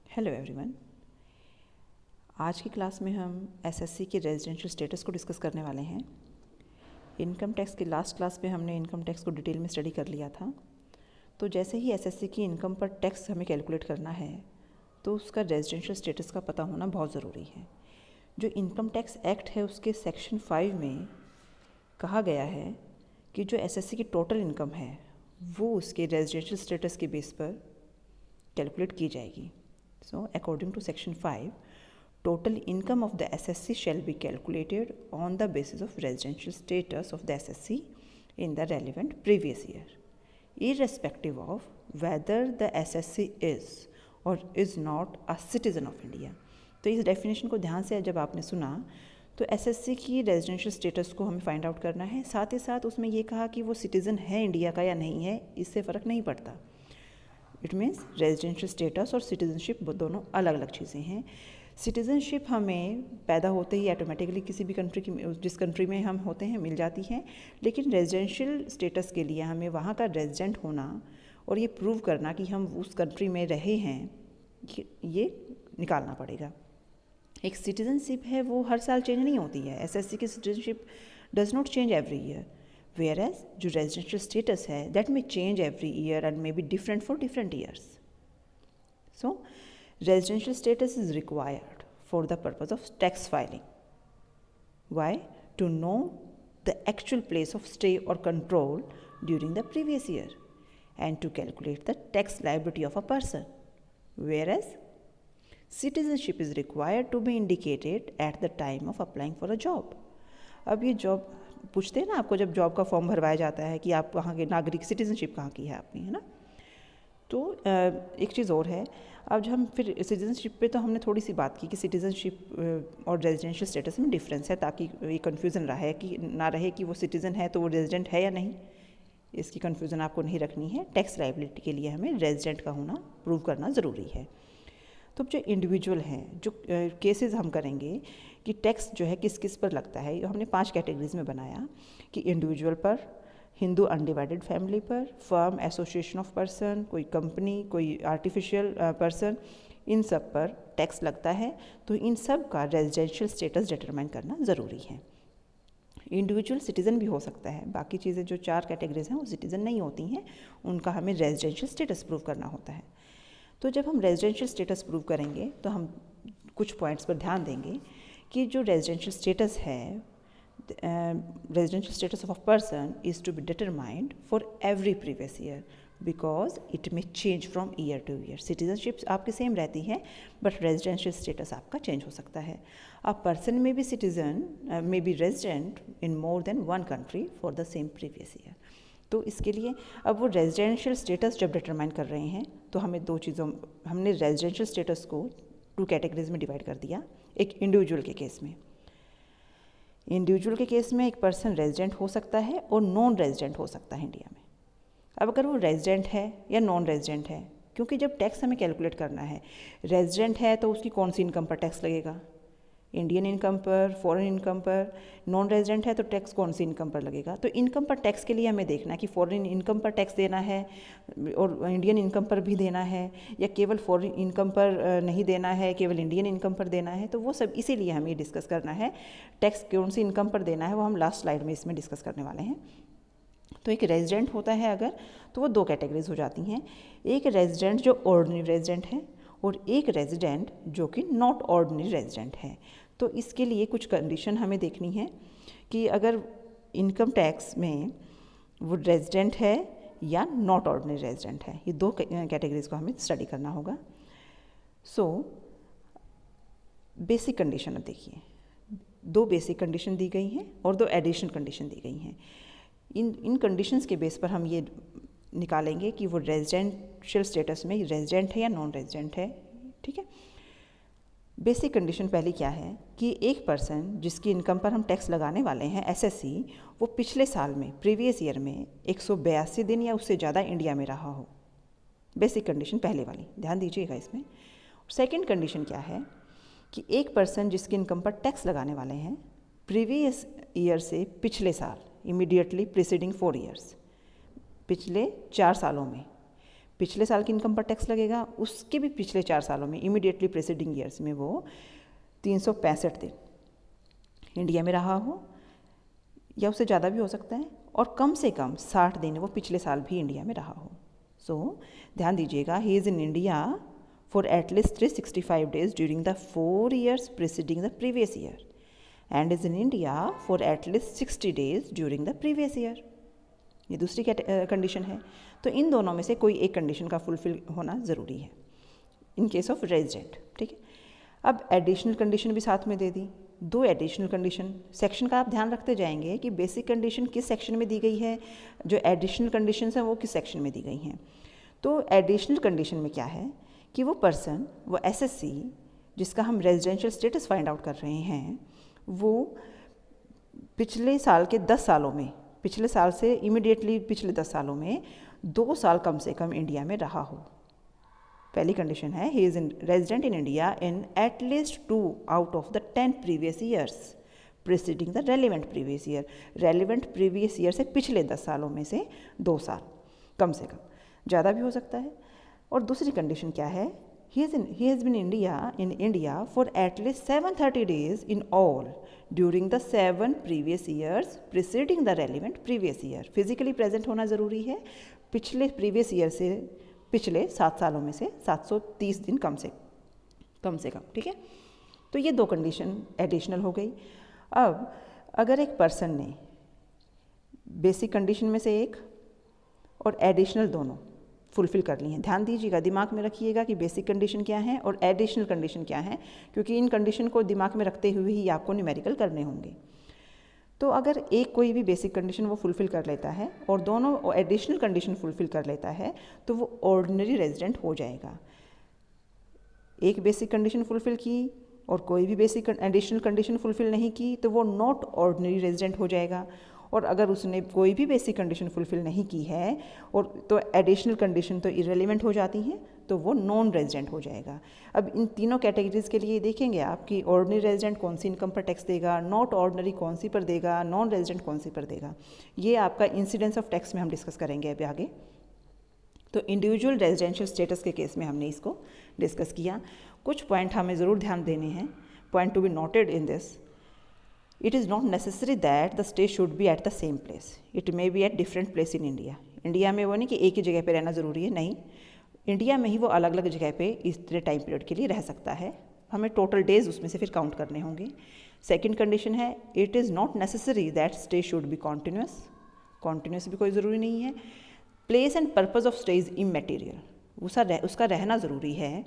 Hello everyone. आज की class में हम एसएससी के रेजिडेंशियल स्टेटस को डिस्कस करने वाले हैं। इनकम टैक्स की लास्ट क्लास में हमने इनकम टैक्स को डिटेल में स्टडी कर लिया था। तो जैसे ही एसएससी की इनकम पर टैक्स हमें कैलकुलेट करना है तो उसका रेजिडेंशियल स्टेटस का पता होना बहुत ज़रूरी है। जो इनकम टैक्स एक्ट है उसके सेक्शन 5 में कहा गया है कि जो एसएससी की टोटल इनकम है वो उसके रेजिडेंशियल स्टेटस के बेस पर कैलकुलेट की जाएगी। So, according to Section 5, total income of the SSC shall be calculated on the basis of residential status of the SSC in the relevant previous year, irrespective of whether the SSC is or is not a citizen of India. तो इस definition को ध्यान से जब आपने सुना तो SSC की रेजिडेंशियल स्टेटस को हमें फाइंड आउट करना है। साथ ही साथ उसमें ये कहा कि वो सिटीज़न है इंडिया का या नहीं है, इससे फ़र्क नहीं पड़ता। इट मीन्स रेजिडेंशियल स्टेटस और सिटीज़नशिप दोनों अलग अलग चीज़ें हैं। सिटीज़नशिप हमें पैदा होते ही ऑटोमेटिकली किसी भी कंट्री की जिस कंट्री में हम होते हैं मिल जाती है, लेकिन रेजिडेंशियल स्टेटस के लिए हमें वहाँ का रेजिडेंट होना और ये प्रूव करना कि हम उस कंट्री में रहे हैं ये निकालना पड़ेगा। एक सिटीज़नशिप है वो हर साल चेंज नहीं होती है। एसएससी की citizenship does not change every year, whereas जो residential status है that may change every year and may be different for different years. So residential status is required for the purpose of tax filing. Why? To know the actual place of stay or control during the previous year and to calculate the tax liability of a person, whereas citizenship is required to be indicated at the time of applying for a job. अब ये job पूछते हैं ना आपको, जब job का form भरवाया जाता है कि आप कहाँ के नागरिक, सिटीज़नशिप कहाँ की है आपकी, है ना। तो एक चीज़ और है, अब जब हम फिर सिटीज़नशिप पे तो हमने थोड़ी सी बात की कि सिटीज़नशिप और रेजिडेंशियल स्टेटस में डिफरेंस है, ताकि ये कन्फ्यूज़न रहे कि ना रहे कि वो सिटीज़न है तो वो रेजिडेंट है या नहीं। इसकी कन्फ्यूज़न आपको नहीं रखनी है। टैक्स लायबिलिटी के लिए हमें रेजिडेंट का होना प्रूव करना ज़रूरी है। तो जो इंडिविजुअल हैं, जो केसेस हम करेंगे कि टैक्स जो है किस किस पर लगता है, हमने 5 कैटेगरीज में बनाया कि इंडिविजुअल पर, हिंदू अनडिवाइडेड फैमिली पर, फर्म एसोसिएशन ऑफ पर्सन, कोई कंपनी, कोई आर्टिफिशियल पर्सन, इन सब पर टैक्स लगता है। तो इन सब का रेजिडेंशियल स्टेटस डिटरमाइन करना ज़रूरी है। इंडिविजुअल सिटीज़न भी हो सकता है, बाकी चीज़ें जो 4 कैटेगरीज हैं वो सिटीज़न नहीं होती हैं, उनका हमें रेजिडेंशियल स्टेटस प्रूव करना होता है। तो जब हम रेजिडेंशियल स्टेटस प्रूव करेंगे तो हम कुछ पॉइंट्स पर ध्यान देंगे कि जो रेजिडेंशियल स्टेटस है, residential status of a person is to be determined for every previous year because it may change from year to year. Citizenship आपकी सेम रहती है बट रेजिडेंशियल स्टेटस आपका चेंज हो सकता है। A person may be citizen may be resident in more than one country for the same previous year. तो इसके लिए अब वो रेजिडेंशियल स्टेटस जब डिटरमाइन कर रहे हैं तो हमें हमने रेजिडेंशियल स्टेटस को 2 कैटेगरीज में डिवाइड कर दिया। एक इंडिविजुअल के केस में, इंडिविजुअल के केस में एक पर्सन रेजिडेंट हो सकता है और नॉन रेजिडेंट हो सकता है इंडिया में। अब अगर वो रेजिडेंट है या नॉन रेजिडेंट है, क्योंकि जब टैक्स हमें कैलकुलेट करना है, रेजिडेंट है तो उसकी कौन सी इनकम पर टैक्स लगेगा, इंडियन इनकम पर, फॉरेन इनकम पर। नॉन रेजिडेंट है तो टैक्स कौन सी इनकम पर लगेगा। तो इनकम पर टैक्स के लिए हमें देखना है कि फॉरेन इनकम पर टैक्स देना है और इंडियन इनकम पर भी देना है, या केवल फॉरेन इनकम पर नहीं देना है, केवल इंडियन इनकम पर देना है। तो वो सब इसीलिए हमें डिस्कस करना है। टैक्स कौन सी इनकम पर देना है वो हम लास्ट स्लाइड में इसमें डिस्कस करने वाले हैं। तो एक रेजिडेंट होता है अगर, तो वो 2 कैटेगरीज हो जाती हैं। एक रेजिडेंट जो ऑर्डिनरी रेजिडेंट है और एक रेजिडेंट जो कि नॉट ऑर्डिनरी रेजिडेंट है। तो इसके लिए कुछ कंडीशन हमें देखनी है कि अगर इनकम टैक्स में वो रेजिडेंट है या नॉट ऑर्डिनरी रेजिडेंट है, ये 2 कैटेगरीज को हमें स्टडी करना होगा। सो बेसिक कंडीशन अब देखिए, 2 बेसिक कंडीशन दी गई हैं और 2 एडिशनल कंडीशन दी गई हैं। इन कंडीशंस के बेस पर हम ये निकालेंगे कि वो रेजिडेंशियल स्टेटस में रेजिडेंट है या नॉन रेजिडेंट है। ठीक है। बेसिक कंडीशन पहली क्या है कि एक पर्सन जिसकी इनकम पर हम टैक्स लगाने वाले हैं एसएससी, वो पिछले साल में, प्रीवियस ईयर में 182 दिन या उससे ज़्यादा इंडिया में रहा हो। बेसिक कंडीशन पहले वाली, ध्यान दीजिएगा इसमें। सेकंड कंडीशन क्या है कि एक पर्सन जिसकी इनकम पर टैक्स लगाने वाले हैं प्रीवियस ईयर से पिछले साल, इमीडिएटली प्रीसीडिंग 4 ईयर्स, पिछले 4 सालों में पिछले साल की इनकम पर टैक्स लगेगा, उसके भी पिछले 4 सालों में इमीडिएटली प्रेसिडिंग ईयर्स में वो 365 दिन इंडिया में रहा हो, या उससे ज़्यादा भी हो सकता है, और कम से कम 60 दिन वो पिछले साल भी इंडिया में रहा हो। सो ध्यान दीजिएगा, he is in India for at least 365 days during the 4 years preceding the previous year and is in India for at least 60 days during the previous year. ये दूसरी कंडीशन है। तो इन दोनों में से कोई एक कंडीशन का फुलफिल होना ज़रूरी है इन केस ऑफ रेजिडेंट। ठीक है, अब एडिशनल कंडीशन भी साथ में दे दी, 2 एडिशनल कंडीशन। सेक्शन का आप ध्यान रखते जाएंगे कि बेसिक कंडीशन किस सेक्शन में दी गई है, जो एडिशनल कंडीशंस हैं वो किस सेक्शन में दी गई हैं। तो एडिशनल कंडीशन में क्या है कि वो पर्सन, वो एसएससी जिसका हम रेजिडेंशियल स्टेटस फाइंड आउट कर रहे हैं, वो पिछले साल के 10 सालों में, पिछले साल से इमीडिएटली पिछले 10 सालों में 2 साल कम से कम इंडिया में रहा हो। पहली कंडीशन है he is in resident in India in at least 2 out of the 10 previous years preceding the relevant previous year. Relevant previous year से पिछले 10 सालों में से 2 साल कम से कम, ज़्यादा भी हो सकता है। और दूसरी कंडीशन क्या है, he has been in India for at least 730 days in all during the 7 previous years preceding the relevant previous year। Physically present होना ज़रूरी है पिछले प्रीवियस ईयर से पिछले 7 सालों में से 730 दिन कम से कम। ठीक है, तो ये 2 कंडीशन एडिशनल हो गई। अब अगर एक पर्सन ने बेसिक कंडीशन में से एक और एडिशनल दोनों फुलफिल कर ली हैं, ध्यान दीजिएगा, दिमाग में रखिएगा कि बेसिक कंडीशन क्या है और एडिशनल कंडीशन क्या है, क्योंकि इन कंडीशन को दिमाग में रखते हुए ही आपको न्यूमेरिकल करने होंगे। तो अगर एक कोई भी बेसिक कंडीशन वो फुलफिल कर लेता है और दोनों एडिशनल कंडीशन फुलफिल कर लेता है तो वो ऑर्डिनरी रेजिडेंट हो जाएगा। एक बेसिक कंडीशन फुलफिल की और कोई भी बेसिक एडिशनल कंडीशन फुलफिल नहीं की तो वो नॉट ऑर्डिनरी रेजिडेंट हो जाएगा। और अगर उसने कोई भी बेसिक कंडीशन फुलफिल नहीं की है और तो एडिशनल कंडीशन तो इरेलीवेंट हो जाती हैं, तो वो नॉन रेजिडेंट हो जाएगा। अब इन तीनों कैटेगरीज के लिए देखेंगे आप कि ऑर्डिनरी रेजिडेंट कौन सी इनकम पर टैक्स देगा, नॉट ऑर्डिनरी कौन सी पर देगा, नॉन रेजिडेंट कौन सी पर देगा। ये आपका इंसिडेंस ऑफ टैक्स में हम डिस्कस करेंगे अभी आगे। तो इंडिविजुअल रेजिडेंशियल स्टेटस के केस में हमने इसको डिस्कस किया। कुछ पॉइंट हमें ज़रूर ध्यान देने हैं, point to be noted in this. It is not necessary that the stay should be at the same place. It may be at different place in India. India में वो नहीं कि एक ही जगह पे रहना ज़रूरी है, नहीं, इंडिया में ही वो अलग अलग जगह पे इस तरह टाइम पीरियड के लिए रह सकता है। हमें टोटल डेज उसमें से फिर काउंट करने होंगे। सेकंड कंडीशन है it is not necessary that stay should be continuous. Continuous भी कोई ज़रूरी नहीं है। Place and purpose of stay is इमैटेरियल। उसका रहना ज़रूरी है,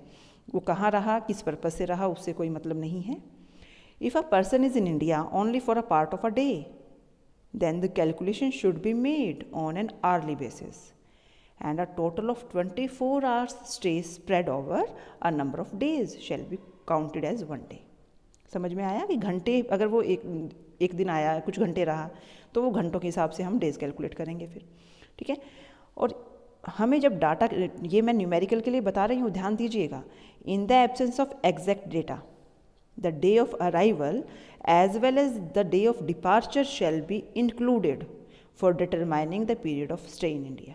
वो कहाँ रहा, किस पर्पज़ से रहा, उससे कोई मतलब नहीं है। If a person is in India only for a part of a day, then the calculation should be made on an hourly basis, and a total of 24 hours stay spread over a number of days shall be counted as 1 day। समझ में आया कि घंटे, अगर वो एक दिन आया, कुछ घंटे रहा, तो वो घंटों के हिसाब से हम डेज कैलकुलेट करेंगे फिर। ठीक है, और हमें जब डाटा, ये मैं न्यूमेरिकल के लिए बता रही हूँ, ध्यान दीजिएगा, in the absence of exact data the day of arrival as well as the day of departure shall be included for determining the period of stay in India।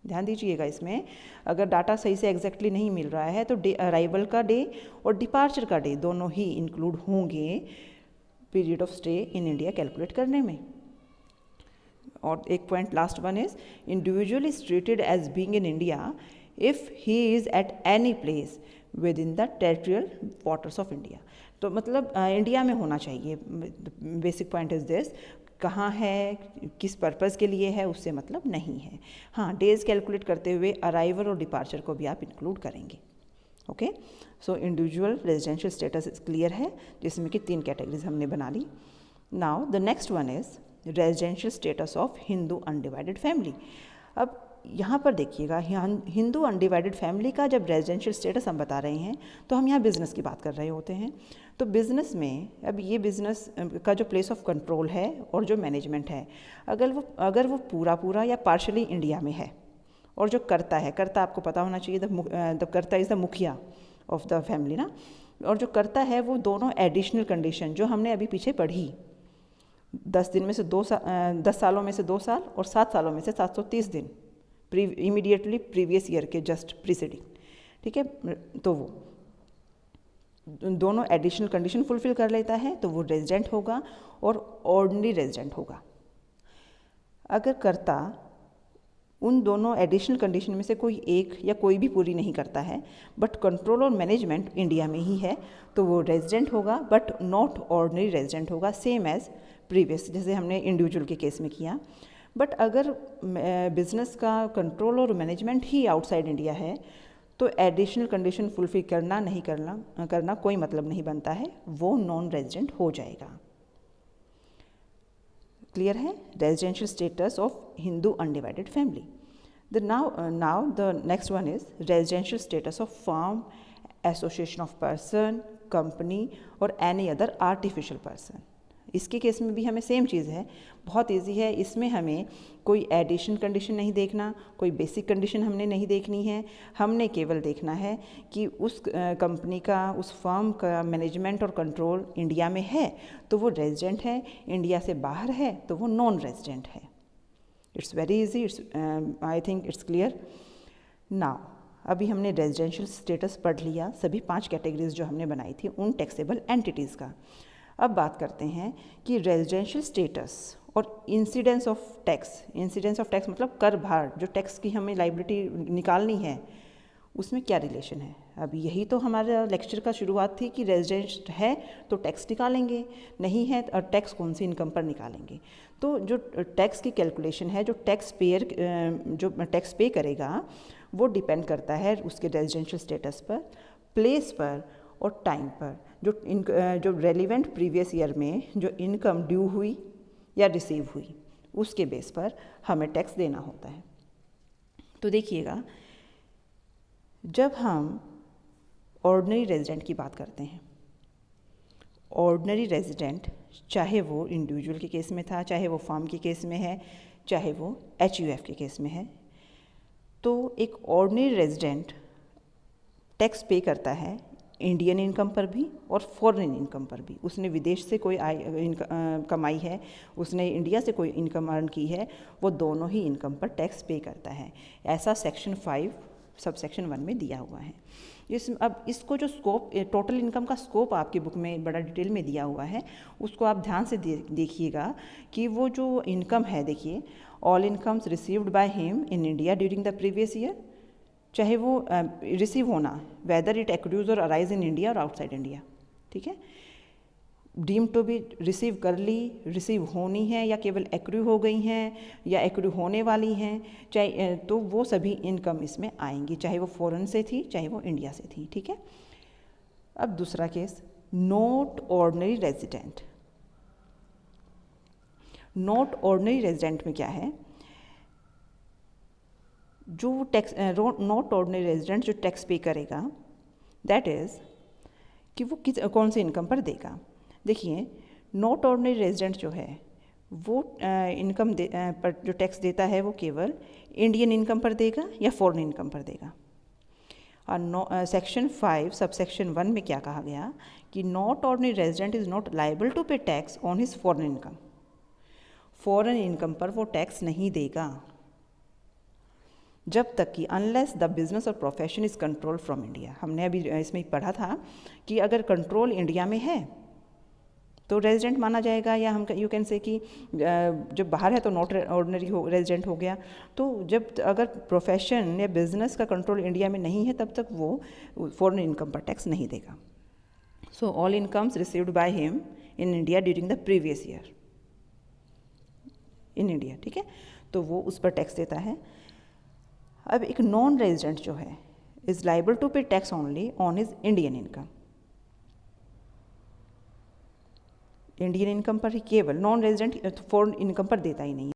ध्यान दीजिएगा, इसमें अगर डाटा सही से एग्जैक्टली नहीं मिल रहा है तो डे अराइवल का डे और डिपार्चर का डे दोनों ही इंक्लूड होंगे period of stay in India calculate करने में। और एक point last one is individual is treated as being in India if he is at any place within the territorial waters of India. तो मतलब India में होना चाहिए। Basic point is this, कहाँ है, किस पर्पज़ के लिए है, उससे मतलब नहीं है। हाँ, डेज कैलकुलेट करते हुए अराइवल और डिपार्चर को भी आप इंक्लूड करेंगे। Okay, so individual residential status clear है, जिसमें कि 3 कैटेगरीज हमने बना ली। Now the next one is residential status of Hindu undivided family. अब यहाँ पर देखिएगा, हिंदू अनडिवाइडेड फैमिली का जब रेजिडेंशियल स्टेटस हम बता रहे हैं तो हम यहाँ बिज़नेस की बात कर रहे होते हैं। तो बिज़नेस में अब ये बिज़नेस का जो प्लेस ऑफ कंट्रोल है और जो मैनेजमेंट है, अगर वो पूरा या पार्शली इंडिया में है, और जो करता आपको पता होना चाहिए, द करता इज़ द मुखिया ऑफ द फैमिली ना, और जो करता है वो दोनों एडिशनल कंडीशन जो हमने अभी पीछे पढ़ी, 10 सालों में से 2 साल और 7 सालों में से 730 दिन इमीडिएटली प्रीवियस ईयर के जस्ट प्रीसीडिंग, ठीक है। तो वो दोनों एडिशनल कंडीशन फुलफिल कर लेता है तो वो रेजिडेंट होगा और ऑर्डिनरी रेजिडेंट होगा। अगर कर्ता उन दोनों एडिशनल कंडीशन में से कोई एक या कोई भी पूरी नहीं करता है बट कंट्रोल और मैनेजमेंट इंडिया में ही है तो वो रेजिडेंट होगा बट नॉट ऑर्डिनरी रेजिडेंट होगा, सेम एज प्रीवियस, जैसे हमने इंडिविजुअल के केस में किया। बट अगर बिजनेस का कंट्रोल और मैनेजमेंट ही आउटसाइड इंडिया है तो एडिशनल कंडीशन फुलफिल करना नहीं करना कोई मतलब नहीं बनता है, वो नॉन रेजिडेंट हो जाएगा। क्लियर है? Residential status of Hindu undivided family. Now the next one is residential status of firm, association of person, company और एनी अदर आर्टिफिशियल पर्सन। इसके केस में भी हमें सेम चीज़ है, बहुत इजी है। इसमें हमें कोई एडिशनल कंडीशन नहीं देखना, कोई बेसिक कंडीशन हमने नहीं देखनी है, हमने केवल देखना है कि उस कंपनी का, उस फर्म का मैनेजमेंट और कंट्रोल इंडिया में है तो वो रेजिडेंट है, इंडिया से बाहर है तो वो नॉन रेजिडेंट है। It's very easy, I think it's clear. Now अभी हमने रेजिडेंशियल स्टेटस पढ़ लिया, सभी 5 कैटेगरीज जो हमने बनाई थी उन टैक्सेबल एंटिटीज़ का। अब बात करते हैं कि रेजिडेंशियल स्टेटस और incidence of tax. Incidence of tax मतलब कर भार, जो टैक्स की हमें लायबिलिटी निकालनी है उसमें क्या रिलेशन है। अब यही तो हमारा लेक्चर का शुरुआत थी कि रेजिडेंट है तो टैक्स निकालेंगे, नहीं है तो टैक्स कौन सी इनकम पर निकालेंगे। तो जो टैक्स की कैलकुलेशन है, जो टैक्स पे करेगा वो डिपेंड करता है उसके रेजिडेंशियल स्टेटस पर, प्लेस पर और टाइम पर। जो रेलिवेंट प्रीवियस ईयर में जो इनकम ड्यू हुई या रिसीव हुई उसके बेस पर हमें टैक्स देना होता है। तो देखिएगा, जब हम ऑर्डिनरी रेजिडेंट की बात करते हैं, ऑर्डिनरी रेजिडेंट चाहे वो इंडिविजुअल के केस में था, चाहे वो फर्म के केस में है, चाहे वो HUF के केस में है, तो एक ऑर्डिनरी रेजिडेंट टैक्स पे करता है इंडियन इनकम पर भी और फॉरेन इनकम पर भी। उसने विदेश से कोई कमाई है, उसने इंडिया से कोई इनकम अर्न की है, वो दोनों ही इनकम पर टैक्स पे करता है। ऐसा सेक्शन 5 सब सेक्शन 1 में दिया हुआ है। अब इसको जो स्कोप, टोटल इनकम का स्कोप आपकी बुक में बड़ा डिटेल में दिया हुआ है, उसको आप ध्यान से देखिएगा कि वो जो इनकम है, देखिए, all incomes received by him in India during the previous year, चाहे वो रिसीव होना, वेदर इट एक्रूज और अराइज इन इंडिया और आउटसाइड इंडिया, ठीक है। डीम टू भी रिसीव कर ली, रिसीव होनी है या केवल एक्रू हो गई हैं या एक्रू होने वाली हैं, चाहे तो वो सभी इनकम इसमें आएंगी, चाहे वो फॉरेन से थी चाहे वो इंडिया से थी, ठीक है। अब दूसरा case, not ordinary resident. Not ordinary resident में क्या है, जो टैक्स नॉट ऑर्डिनरी रेजिडेंट जो टैक्स पे करेगा, दैट इज़ कि वो कौन से इनकम पर देगा। देखिए, नॉट ऑर्डिनरी रेजिडेंट जो है वो इनकम पर जो टैक्स देता है वो केवल इंडियन इनकम पर देगा या फॉरेन इनकम पर देगा। और सेक्शन 5 सब सेक्शन 1 में क्या कहा गया कि not ordinary resident is not liable to pay tax on his foreign income. Foreign income पर वो टैक्स नहीं देगा जब तक कि अनलेस द बिजनेस और profession is control from India. हमने अभी इसमें पढ़ा था कि अगर कंट्रोल इंडिया में है तो रेजिडेंट माना जाएगा, या हम यू कैन से कि जब बाहर है तो नॉट ऑर्डिनरी रेजिडेंट हो गया। तो जब अगर प्रोफेशन या बिजनेस का कंट्रोल इंडिया में नहीं है तब तक वो फॉरेन इनकम पर टैक्स नहीं देगा। So all incomes received by him in India during the previous year in India, ठीक है, तो वो उस पर टैक्स देता है। अब एक नॉन रेजिडेंट जो है is liable to pay tax only on his Indian income. Indian income पर ही केवल, नॉन रेजिडेंट फॉरेन इनकम पर देता ही नहीं।